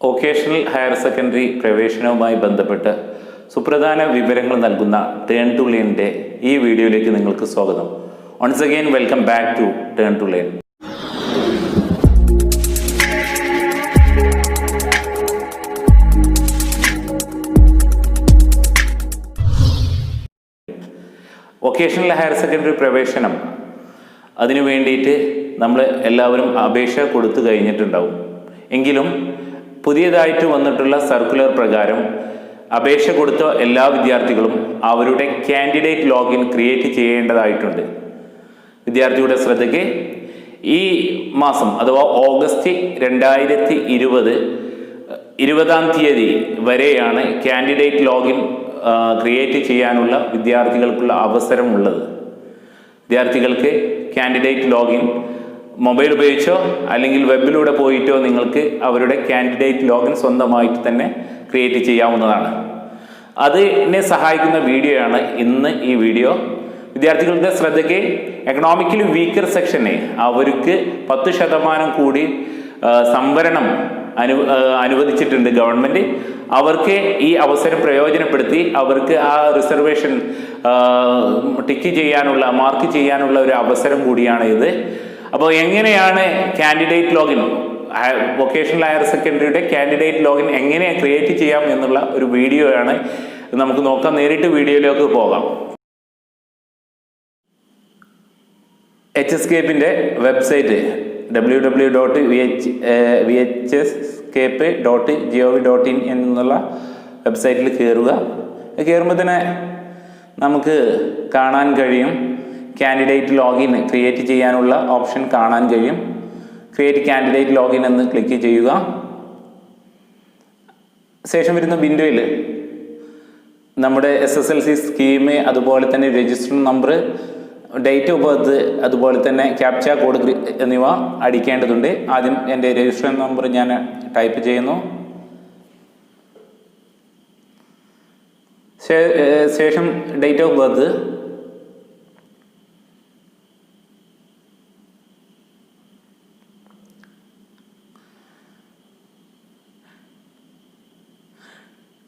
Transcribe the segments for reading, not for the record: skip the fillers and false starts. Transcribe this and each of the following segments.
Vocational higher secondary പ്രവേശനവുമായി ബന്ധപ്പെട്ട് സുപ്രധാന വിവരങ്ങൾ നൽകുന്ന ടേൺ ടു ലേണിൻ്റെ ഈ വീഡിയോയിലേക്ക് നിങ്ങൾക്ക് സ്വാഗതം. Once again welcome back to turn to learn. Vocational higher secondary പ്രവേശനം അതിനു വേണ്ടിയിട്ട് നമ്മൾ എല്ലാവരും അപേക്ഷ കൊടുത്തു കഴിഞ്ഞിട്ടുണ്ടാവും. എങ്കിലും പുതിയതായിട്ട് വന്നിട്ടുള്ള സർക്കുലർ പ്രകാരം അപേക്ഷ കൊടുത്ത എല്ലാ വിദ്യാർത്ഥികളും അവരുടെ കാൻഡിഡേറ്റ് ലോഗിൻ ക്രിയേറ്റ് ചെയ്യേണ്ടതായിട്ടുണ്ട്. വിദ്യാർത്ഥിയുടെ ശ്രദ്ധയ്ക്ക് ഈ മാസം അഥവാ ഓഗസ്റ്റ് 2020 വരെയാണ് കാൻഡിഡേറ്റ് ലോഗിൻ ക്രിയേറ്റ് ചെയ്യാനുള്ള വിദ്യാർത്ഥികൾക്കുള്ള അവസരമുള്ളത്. വിദ്യാർത്ഥികൾക്ക് കാൻഡിഡേറ്റ് ലോഗിൻ മൊബൈൽ ഉപയോഗിച്ചോ അല്ലെങ്കിൽ വെബിലൂടെ പോയിട്ടോ നിങ്ങൾക്ക് അവരുടെ കാൻഡിഡേറ്റ് ലോഗിൻ സ്വന്തമായിട്ട് തന്നെ ക്രിയേറ്റ് ചെയ്യാവുന്നതാണ്. അതിനെ സഹായിക്കുന്ന വീഡിയോയാണ് ഇന്ന് ഈ വീഡിയോ. വിദ്യാർത്ഥികളുടെ ശ്രദ്ധയ്ക്ക് എക്കണോമിക്കലി വീക്കർ സെക്ഷനെ അവർക്ക് 10% കൂടി സംവരണം അനുവദിച്ചിട്ടുണ്ട് ഗവൺമെൻറ്. അവർക്ക് ഈ അവസരം പ്രയോജനപ്പെടുത്തി അവർക്ക് ആ റിസർവേഷൻ മാർക്ക് ചെയ്യാനുള്ള ഒരു അവസരം കൂടിയാണ് ഇത്. അപ്പോൾ എങ്ങനെയാണ് കാൻഡിഡേറ്റ് ലോഗിൻ, വൊക്കേഷണൽ ഹയർ സെക്കൻഡറിയുടെ കാൻഡിഡേറ്റ് ലോഗിൻ എങ്ങനെ ക്രിയേറ്റ് ചെയ്യാം എന്നുള്ള ഒരു വീഡിയോയാണ് നമുക്ക് നോക്കാം. നേരിട്ട് വീഡിയോയിലേക്ക് പോകാം. VHSCAPൻ്റെ വെബ്സൈറ്റ് www.vhscap.gov.in എന്നുള്ള വെബ്സൈറ്റിൽ കയറുമ്പോൾ തന്നെ നമുക്ക് കാണാൻ കഴിയും കാൻഡിഡേറ്റ് ലോഗിൻ ക്രിയേറ്റ് ചെയ്യാനുള്ള ഓപ്ഷൻ കാണാൻ കഴിയും. ക്രിയേറ്റ് കാൻഡിഡേറ്റ് ലോഗിൻ എന്ന് ക്ലിക്ക് ചെയ്യുക. ശേഷം വരുന്ന വിൻഡോയിൽ നമ്മുടെ SSLC സ്കീം, അതുപോലെ തന്നെ register number, date of birth, അതുപോലെ തന്നെ ക്യാപ്ച കോഡ് എന്നിവ അടിക്കേണ്ടതുണ്ട്. ആദ്യം എൻ്റെ രജിസ്റ്റർ നമ്പർ ഞാൻ ടൈപ്പ് ചെയ്യുന്നു. ശേഷം date of birth,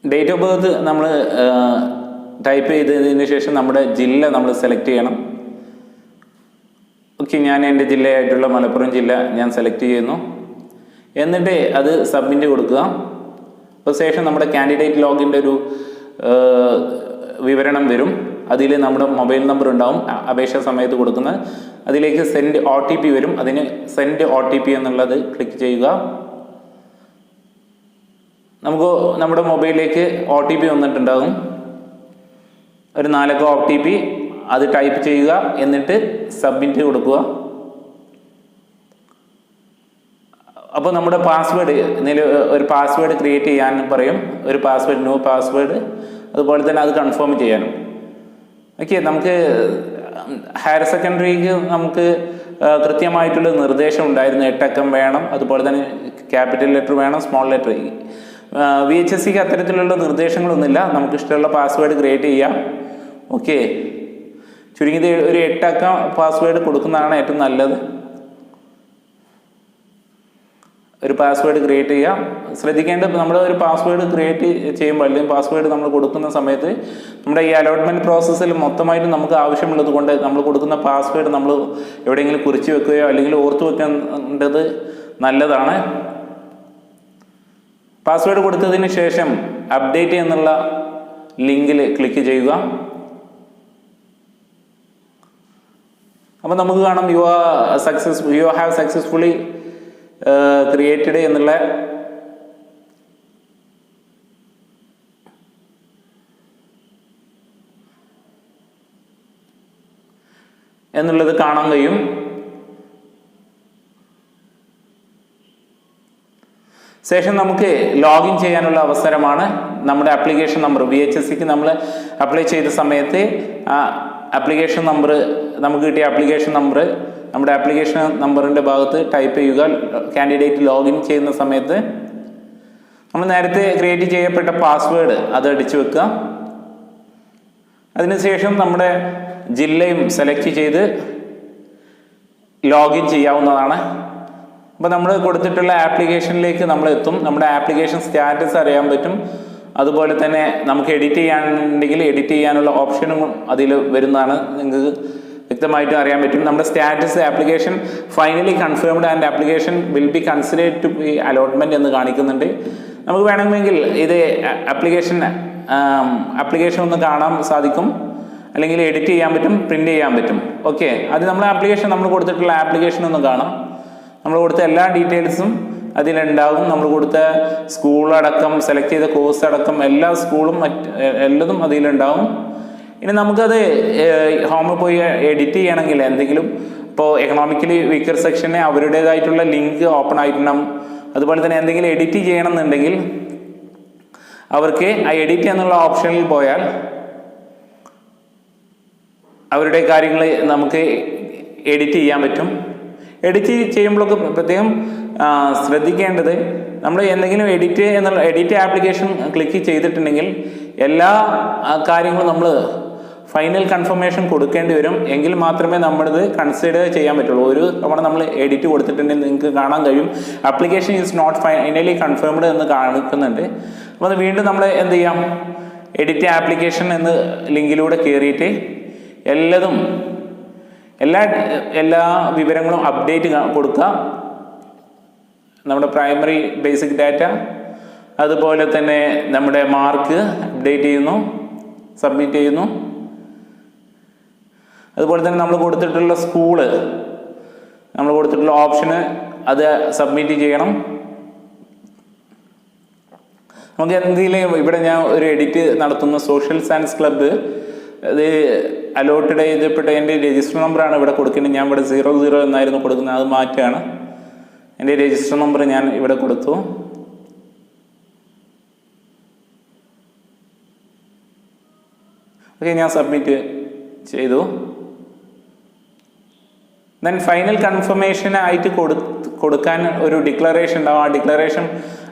date of birth നമ്മൾ ടൈപ്പ് ചെയ്തതിന് ശേഷം നമ്മുടെ ജില്ല നമ്മൾ സെലക്ട് ചെയ്യണം. ഓക്കെ, ഞാൻ എൻ്റെ ജില്ലയായിട്ടുള്ള മലപ്പുറം ജില്ല ഞാൻ സെലക്ട് ചെയ്യുന്നു. എന്നിട്ട് അത് സബ്മിറ്റ് കൊടുക്കുക. അപ്പോൾ ശേഷം നമ്മുടെ കാൻഡിഡേറ്റ് ലോഗിൻ്റെ ഒരു വിവരണം വരും. അതിൽ നമ്മുടെ മൊബൈൽ നമ്പർ ഉണ്ടാവും, അപേക്ഷാ സമയത്ത് കൊടുക്കുന്നത്. അതിലേക്ക് സെൻഡ് OTP വരും. അതിന് സെൻഡ് OTP എന്നുള്ളത് ക്ലിക്ക് ചെയ്യുക. നമുക്ക് നമ്മുടെ മൊബൈലിലേക്ക് OTP വന്നിട്ടുണ്ടാകും, ഒരു 4 അക്ക OTP. അത് ടൈപ്പ് ചെയ്യുക, എന്നിട്ട് സബ്മിറ്റ് കൊടുക്കുക. അപ്പോൾ നമ്മുടെ പാസ്വേഡ് ഒരു പാസ്വേഡ് ക്രിയേറ്റ് ചെയ്യാൻ പറയും, ഒരു പാസ്വേഡ്, ന്യൂ പാസ്വേഡ്, അതുപോലെ തന്നെ അത് കൺഫേം ചെയ്യാനും. ഓക്കെ, നമുക്ക് ഹയർ സെക്കൻഡറിക്ക് നമുക്ക് കൃത്യമായിട്ടുള്ള നിർദ്ദേശം ഉണ്ടായിരുന്നു. 8 അക്കം വേണം, അതുപോലെ തന്നെ ക്യാപിറ്റൽ ലെറ്റർ വേണം, സ്മോൾ ലെറ്റർ. VHSCക്ക് അത്തരത്തിലുള്ള നിർദ്ദേശങ്ങളൊന്നുമില്ല. നമുക്ക് ഇഷ്ടമുള്ള പാസ്വേഡ് ക്രിയേറ്റ് ചെയ്യാം. ഓക്കെ, ചുരുങ്ങിയത് ഒരു 8 അക്ക പാസ്വേഡ് കൊടുക്കുന്നതാണ് ഏറ്റവും നല്ലത്. ഒരു പാസ്വേഡ് ക്രിയേറ്റ് ചെയ്യാം. ശ്രദ്ധിക്കേണ്ടത്, നമ്മൾ ഒരു പാസ്വേഡ് ക്രിയേറ്റ് ചെയ്യുമ്പോൾ അല്ലെങ്കിൽ പാസ്വേഡ് നമ്മൾ കൊടുക്കുന്ന സമയത്ത് നമ്മുടെ ഈ അലോട്ട്മെൻറ്റ് പ്രോസസ്സിൽ മൊത്തമായിട്ട് നമുക്ക് ആവശ്യമുള്ളത് കൊണ്ട് നമ്മൾ കൊടുക്കുന്ന പാസ്വേഡ് നമ്മൾ എവിടെയെങ്കിലും കുറിച്ച് വെക്കുകയോ അല്ലെങ്കിൽ ഓർത്ത് വെക്കേണ്ടത് നല്ലതാണ്. പാസ്വേഡ് കൊടുത്തതിന് ശേഷം അപ്ഡേറ്റ് എന്നുള്ള ലിങ്കിൽ ക്ലിക്ക് ചെയ്യുക. അപ്പോൾ നമുക്ക് കാണാം യു ഹാവ് സക്സസ്ഫുള്ളി ക്രിയേറ്റഡ് എന്നുള്ളത് കാണാൻ കഴിയും. ശേഷം നമുക്ക് ലോഗിൻ ചെയ്യാനുള്ള അവസരമാണ്. നമ്മുടെ ആപ്ലിക്കേഷൻ നമ്പർ, VHSCക്ക് നമ്മൾ അപ്ലൈ ചെയ്ത സമയത്ത് ആപ്ലിക്കേഷൻ നമ്പർ, നമുക്ക് കിട്ടിയ ആപ്ലിക്കേഷൻ നമ്പർ നമ്മുടെ ആപ്ലിക്കേഷൻ നമ്പറിൻ്റെ ഭാഗത്ത് ടൈപ്പ് ചെയ്യുക. കാൻഡിഡേറ്റ് ലോഗിൻ ചെയ്യുന്ന സമയത്ത് നമ്മൾ നേരത്തെ ക്രിയേറ്റ് ചെയ്യപ്പെട്ട പാസ്വേഡ് അത് അടിച്ചു വെക്കുക. അതിനുശേഷം നമ്മുടെ ജില്ലയും സെലക്ട് ചെയ്ത് ലോഗിൻ ചെയ്യാവുന്നതാണ്. അപ്പോൾ നമ്മൾ കൊടുത്തിട്ടുള്ള ആപ്ലിക്കേഷനിലേക്ക് നമ്മൾ എത്തും. നമ്മുടെ ആപ്ലിക്കേഷൻ സ്റ്റാറ്റസ് അറിയാൻ പറ്റും. അതുപോലെ തന്നെ നമുക്ക് എഡിറ്റ് ചെയ്യാനുണ്ടെങ്കിൽ എഡിറ്റ് ചെയ്യാനുള്ള ഓപ്ഷനും അതിൽ വരുന്നതാണ്. നിങ്ങൾക്ക് വ്യക്തമായിട്ടും അറിയാൻ പറ്റും. നമ്മുടെ status application finally confirmed and application will be considered to be allotment എന്ന് കാണിക്കുന്നുണ്ട്. നമുക്ക് വേണമെങ്കിൽ ഇത് ആപ്ലിക്കേഷൻ ഒന്ന് കാണാൻ സാധിക്കും, അല്ലെങ്കിൽ എഡിറ്റ് ചെയ്യാൻ പറ്റും, പ്രിൻ്റ് ചെയ്യാൻ പറ്റും. ഓക്കെ, അത് നമ്മൾ ആപ്ലിക്കേഷൻ നമ്മൾ കൊടുത്തിട്ടുള്ള ആപ്ലിക്കേഷൻ ഒന്ന് കാണാം. നമ്മൾ കൊടുത്ത എല്ലാ ഡീറ്റെയിൽസും അതിലുണ്ടാകും. നമ്മൾ കൊടുത്ത സ്കൂളടക്കം, സെലക്ട് ചെയ്ത കോഴ്സ് അടക്കം എല്ലാ സ്കൂളും എല്ലതും അതിലുണ്ടാവും. ഇനി നമുക്കത് ഹോമിൽ പോയി എഡിറ്റ് ചെയ്യണമെങ്കിൽ എന്തെങ്കിലും, ഇപ്പോൾ എക്കണോമിക്കലി വീക്കർ സെക്ഷന് അവരുടേതായിട്ടുള്ള ലിങ്ക് ഓപ്പൺ ആയിട്ടുണ്ടാകും. അതുപോലെ തന്നെ എന്തെങ്കിലും എഡിറ്റ് ചെയ്യണമെന്നുണ്ടെങ്കിൽ അവർക്ക് ആ എഡിറ്റ് എന്നുള്ള ഓപ്ഷനിൽ പോയാൽ അവരുടെ കാര്യങ്ങൾ നമുക്ക് എഡിറ്റ് ചെയ്യാൻ പറ്റും. എഡിറ്റ് ചെയ്യുമ്പോഴൊക്കെ പ്രത്യേകം ശ്രദ്ധിക്കേണ്ടത്, നമ്മൾ എന്തെങ്കിലും എഡിറ്റ് ആപ്ലിക്കേഷൻ ക്ലിക്ക് ചെയ്തിട്ടുണ്ടെങ്കിൽ എല്ലാ കാര്യങ്ങളും നമ്മൾ ഫൈനൽ കൺഫർമേഷൻ കൊടുക്കേണ്ടി വരും. എങ്കിൽ മാത്രമേ നമ്മളിത് കൺസിഡർ ചെയ്യാൻ പറ്റുള്ളൂ. ഒരു തവണ നമ്മൾ എഡിറ്റ് കൊടുത്തിട്ടുണ്ടെങ്കിൽ നിങ്ങൾക്ക് കാണാൻ കഴിയും application is not finally confirmed എന്ന് കാണിക്കുന്നുണ്ട്. അപ്പോൾ അത് വീണ്ടും നമ്മൾ എന്ത് ചെയ്യാം, എഡിറ്റ് ആപ്ലിക്കേഷൻ എന്ന ലിങ്കിലൂടെ കയറിയിട്ട് എല്ലാ വിവരങ്ങളും അപ്ഡേറ്റ് കൊടുക്കുക. നമ്മുടെ പ്രൈമറി ബേസിക് ഡാറ്റ, അതുപോലെ തന്നെ നമ്മുടെ മാർക്ക് അപ്ഡേറ്റ് ചെയ്യുന്നു, സബ്മിറ്റ് ചെയ്യുന്നു. അതുപോലെ തന്നെ നമ്മൾ കൊടുത്തിട്ടുള്ള സ്കൂള്, നമ്മൾ കൊടുത്തിട്ടുള്ള ഓപ്ഷന് അത് സബ്മിറ്റ് ചെയ്യണം. നമുക്ക് എന്തെങ്കിലും ഇവിടെ ഞാൻ ഒരു എഡിറ്റ് നടത്തുന്ന സോഷ്യൽ സയൻസ് ക്ലബ്ബ്, അത് അലോട്ടഡ് ചെയ്തപ്പെട്ട എൻ്റെ രജിസ്റ്റർ നമ്പറാണ് ഇവിടെ കൊടുക്കേണ്ടത്. ഞാൻ ഇവിടെ 00 എന്നായിരുന്നു കൊടുക്കുന്നത്, അത് മാറ്റുകയാണ്. എൻ്റെ രജിസ്റ്റർ നമ്പർ ഞാൻ ഇവിടെ കൊടുത്തു. ഓക്കെ, ഞാൻ സബ്മിറ്റ് ചെയ്തു. ദെൻ ഫൈനൽ കൺഫർമേഷനായിട്ട് കൊടുക്കാൻ ഒരു ഡിക്ലറേഷൻ ഉണ്ടാവും. ആ ഡിക്ലറേഷൻ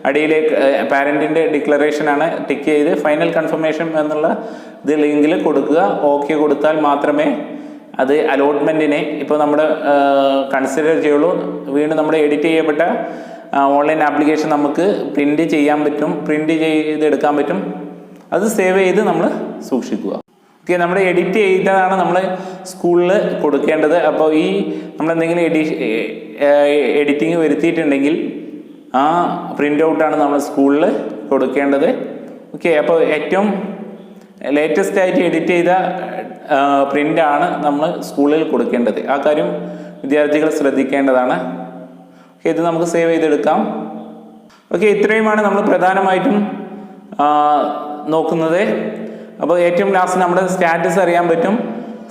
അടിയിലേക്ക് പാരൻറ്റിൻ്റെ ഡിക്ലറേഷനാണ്. ടിക്ക് ചെയ്ത് ഫൈനൽ കൺഫർമേഷൻ എന്നുള്ള ഇത് ലിങ്കിൽ കൊടുക്കുക. ഓക്കെ കൊടുത്താൽ മാത്രമേ അത് അലോട്ട്മെൻറ്റിനെ ഇപ്പോൾ നമ്മുടെ കൺസിഡർ ചെയ്യുള്ളൂ. വീണ്ടും നമ്മുടെ എഡിറ്റ് ചെയ്യപ്പെട്ട ഓൺലൈൻ ആപ്ലിക്കേഷൻ നമുക്ക് പ്രിൻ്റ് ചെയ്യാൻ പറ്റും, പ്രിൻ്റ് ചെയ്തെടുക്കാൻ പറ്റും. അത് സേവ് ചെയ്ത് നമ്മൾ സൂക്ഷിക്കുക. ഓക്കെ, നമ്മൾ എഡിറ്റ് ചെയ്തതാണ് നമ്മൾ സ്കൂളിൽ കൊടുക്കേണ്ടത്. അപ്പോൾ ഈ നമ്മളെന്തെങ്കിലും എഡിറ്റിങ് വരുത്തിയിട്ടുണ്ടെങ്കിൽ ആ പ്രിൻ്റ് ഔട്ടാണ് നമ്മൾ സ്കൂളിൽ കൊടുക്കേണ്ടത്. ഓക്കെ, അപ്പോൾ ഏറ്റവും ലേറ്റസ്റ്റ് ആയിട്ട് എഡിറ്റ് ചെയ്ത പ്രിൻ്റാണ് നമ്മൾ സ്കൂളിൽ കൊടുക്കേണ്ടത്. ആ കാര്യം വിദ്യാർത്ഥികൾ ശ്രദ്ധിക്കേണ്ടതാണ്. ഓക്കെ, ഇത് നമുക്ക് സേവ് ചെയ്തെടുക്കാം. ഓക്കെ, ഇത്രയുമാണ് നമ്മൾ പ്രധാനമായിട്ടും നോക്കുന്നത്. അപ്പോൾ ഏറ്റവും ലാസ്റ്റ് നമ്മുടെ സ്റ്റാറ്റസ് അറിയാൻ പറ്റും.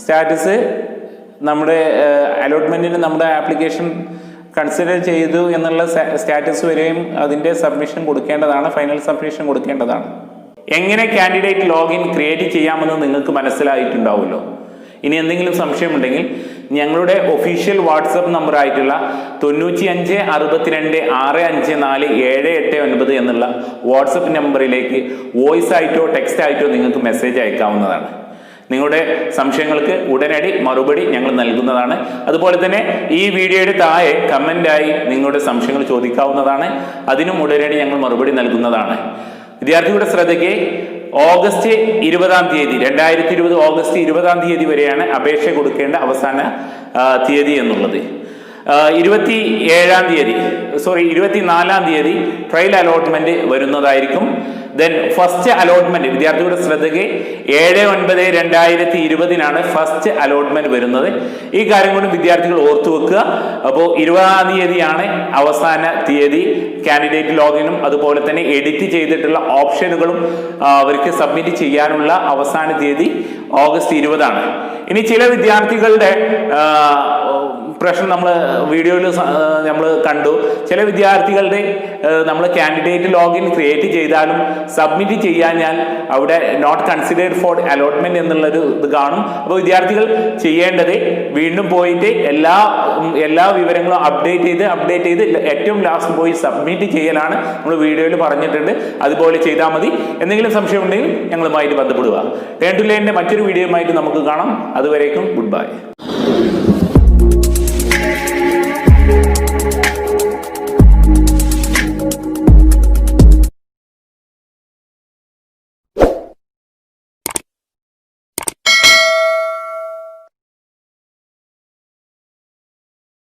സ്റ്റാറ്റസ് നമ്മുടെ അലോട്ട്മെൻറ്റിന് നമ്മുടെ ആപ്ലിക്കേഷൻ കൺസിഡർ ചെയ്തു എന്നുള്ള സ്റ്റാറ്റസ് വരെയും അതിൻ്റെ സബ്മിഷൻ കൊടുക്കേണ്ടതാണ്, ഫൈനൽ സബ്മിഷൻ കൊടുക്കേണ്ടതാണ്. എങ്ങനെ കാൻഡിഡേറ്റ് ലോഗിൻ ക്രിയേറ്റ് ചെയ്യാമെന്ന് നിങ്ങൾക്ക് മനസ്സിലായിട്ടുണ്ടാവുമല്ലോ. ഇനി എന്തെങ്കിലും സംശയമുണ്ടെങ്കിൽ ഞങ്ങളുടെ ഒഫീഷ്യൽ വാട്സപ്പ് നമ്പർ ആയിട്ടുള്ള 95 62 654 789 എന്നുള്ള വാട്സപ്പ് നമ്പറിലേക്ക് വോയിസ് ആയിട്ടോ ടെക്സ്റ്റ് ആയിട്ടോ നിങ്ങൾക്ക് മെസ്സേജ് അയക്കാവുന്നതാണ്. നിങ്ങളുടെ സംശയങ്ങൾക്ക് ഉടനടി മറുപടി ഞങ്ങൾ നൽകുന്നതാണ്. അതുപോലെ തന്നെ ഈ വീഡിയോയുടെ താഴെ കമൻ്റായി നിങ്ങളുടെ സംശയങ്ങൾ ചോദിക്കാവുന്നതാണ്. അതിനും ഉടനടി ഞങ്ങൾ മറുപടി നൽകുന്നതാണ്. വിദ്യാർത്ഥികളുടെ ശ്രദ്ധയ്ക്ക് ഓഗസ്റ്റ് 20-ാം തീയതി 2020 ഓഗസ്റ്റ് 20-ാം തീയതി വരെയാണ് അപേക്ഷ കൊടുക്കേണ്ട അവസാന തീയതി എന്നുള്ളത്. 24-ാം തീയതി ട്രയൽ അലോട്ട്മെന്റ് വരുന്നതായിരിക്കും. ദെൻ ഫസ്റ്റ് അലോട്ട്മെന്റ് വിദ്യാർത്ഥികളുടെ ശ്രദ്ധയ്ക്ക് 7/9/2020 ഫസ്റ്റ് അലോട്ട്മെന്റ് വരുന്നത്. ഈ കാര്യം കൊണ്ട് വിദ്യാർത്ഥികൾ ഓർത്തു വെക്കുക. അപ്പോൾ 20-ാം തീയതിയാണ് അവസാന തീയതി. കാൻഡിഡേറ്റ് ലോഗിനും അതുപോലെ തന്നെ എഡിറ്റ് ചെയ്തിട്ടുള്ള ഓപ്ഷനുകളും അവർക്ക് സബ്മിറ്റ് ചെയ്യാനുള്ള അവസാന തീയതി ഓഗസ്റ്റ് 20-ആണ്. ഇനി ചില വിദ്യാർത്ഥികളുടെ പ്രശ്നം നമ്മൾ വീഡിയോയിൽ നമ്മൾ കണ്ടു. ചില വിദ്യാർത്ഥികളുടെ നമ്മൾ കാൻഡിഡേറ്റ് ലോഗിൻ ക്രിയേറ്റ് ചെയ്താലും സബ്മിറ്റ് ചെയ്യാൻ അവിടെ നോട്ട് കൺസിഡേർഡ് ഫോർ അലോട്ട്മെന്റ് എന്നുള്ളൊരു ഇത് കാണും. അപ്പോൾ വിദ്യാർത്ഥികൾ ചെയ്യേണ്ടത് വീണ്ടും പോയിട്ട് എല്ലാ വിവരങ്ങളും അപ്ഡേറ്റ് ചെയ്ത് ഏറ്റവും ലാസ്റ്റ് പോയി സബ്മിറ്റ് ചെയ്യലാണ് നമ്മൾ വീഡിയോയിൽ പറഞ്ഞിട്ടുണ്ട്. അതുപോലെ ചെയ്താൽ മതി. എന്തെങ്കിലും സംശയം ഉണ്ടെങ്കിൽ ഞങ്ങളുമായിട്ട് ബന്ധപ്പെടുക. ടേൺ ടു ലേണിന്റെ മറ്റൊരു വീഡിയോയുമായിട്ട് നമുക്ക് കാണാം. അതുവരേക്കും ഗുഡ് ബൈ.